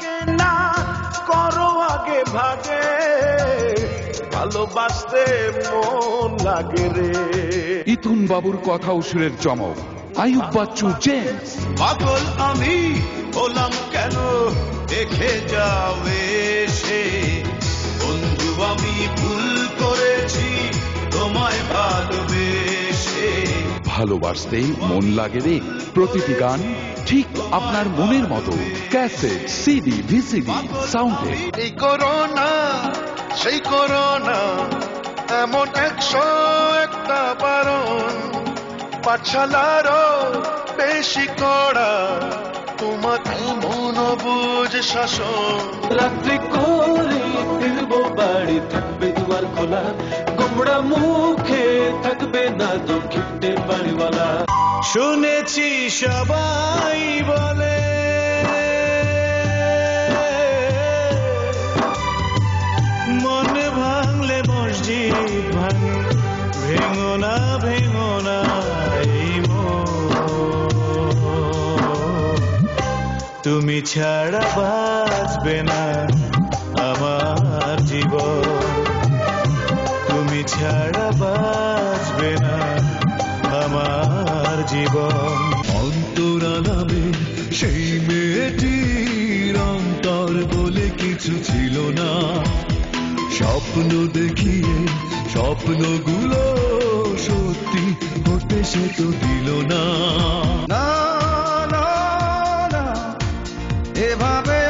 লাগে না, করো আগে ভাগে, ভালোবাসতে মন লাগে রে। ইথুন বাবুর কথা ও সুরের চমক, আইয়ুব বাচ্চু, জেমস। পাগল আমি হলাম কেন, দেখে যাও এসে, বন্ধু আমি ভুল করেছি তোমায় ভালোবেসে। ভালোবাসতে মন লাগে রে, প্রতিটি গান ঠিক আপনার মনের মতো। ক্যাসেট, সিডি, ভিসিডি, সাউন্ডে। এই করোনা সেই করোনা, এমন 101টা বারণ, পাঠশালারও বেশি কড়া, তোমার এমন বুঝ শাসন। রাত্রি করে ফিরবো বাড়ি, থাকবে দুয়ার খোলা, গোমড়া মুখে থাকবে না দক্ষিণে বাড়িওয়ালা। শুনেছি সবাই বলে, মনে ভাঙলে মসজিদ ভাঙে, ভেঙো না ভেঙো না এই মন, তুমি ছাড়া বাঁচবে না আমার জীবন, তুমি ছাড়া বাঁচবে না আমার জীবন। অন্তরা নামে সেই মেয়েটির অন্তর বলে কিছু ছিল না, স্বপ্ন দেখিয়ে স্বপ্নগুলো সত্যি হতে সে তো দিল না। না না না, এভাবে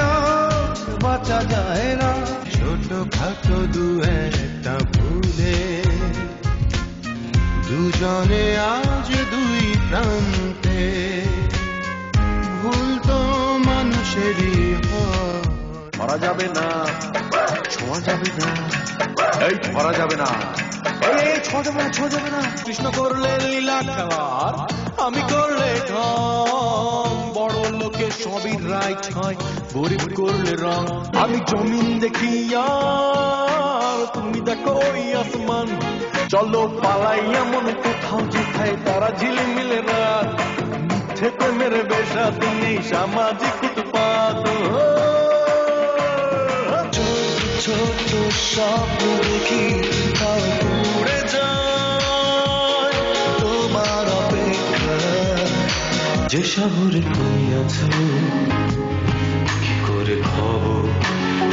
বাঁচা যায় না, ছোটখাটো দু একটা ভুলে দুজনে আজ দুই প্রান্তে, ভুল তো মানুষেরই হয়। ধরা যাবে না, ছোঁয়া যাবে না, এই ধরা যাবে না, এই ছোঁয়া যাবে না, ছোঁয়া যাবে না। কৃষ্ণ করলে লীলা খেলার, আমি করলে ঢং, বড় লোকে সবই রাইট হয়, গরিব করলে রং। আমি জমিন দেখি আর তুমি দেখো ওই আসমান, চলো পালাই এমন কোথাও যেখানে তারা ঝিলিমিলে রাত, মিথ্যে প্রেমের বেশাতি নেই সামাজিক উৎপাত। ছোট স্বপ্ন দেখি তাও উড়ে যায় তোমার অপেক্ষা, যে শহরে তুমি আছো কি করে খবর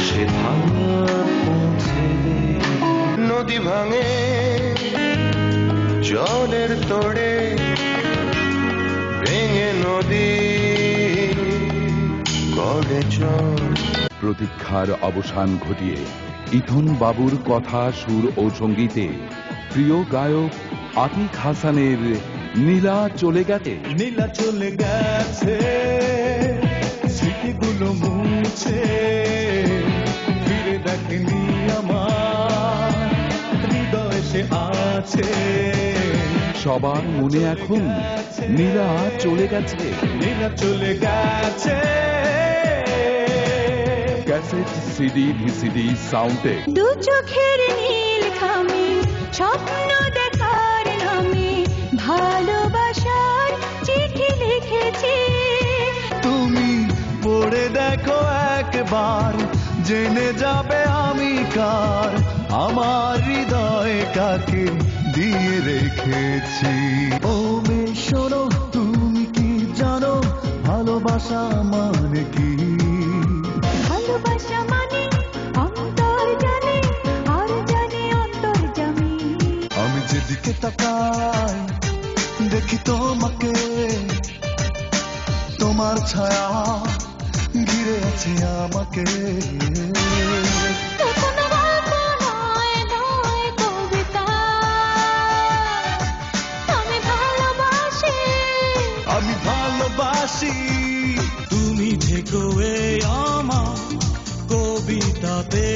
সে ভাঙা পৌঁছে দে। নদী ভাঙে জলের তোড়ে, ভেঙে নদী গড়ে চল। প্রতীক্ষার অবসান ঘটিয়ে ইথুন বাবুর কথা, সুর ও সঙ্গীতে প্রিয় গায়ক আতিক হাসানের নীলা চলে গেছে। নীলা চলে গেছে, স্মৃতিগুলো মুছে, ফিরে দেখেনি আমার হৃদয় সে আছে। সবার মনে এখন নীলা চলে গেছে, নীলা চলে গেছে। ক্যাসেট, সিডি, ভিসিডি, সাউন্ডে। দু চোখের নীল খামে স্বপ্ন দেখার নামে, ভালোবাসার চিঠি লিখেছি। তুমি পড়ে দেখো একবার, জেনে যাবে আমি কার, আমার হৃদয় কাকে দিয়ে রেখেছি। ও মে শোনো, তুমি কি জানো ভালোবাসা মানে কি? ভালোবাসা মানে অন্তর জানে, আর জানে অন্তর জামি। আমি যেদিকে তাকাই দেখি তোমাকে, তোমার ছায়া ঘিরে আছে আমাকে। কোনো গল্প নয়, নয় কবিতা, আমি ভালোবাসি, আমি ভালোবাসি। তুমি থেকো আমার কবিতাতে।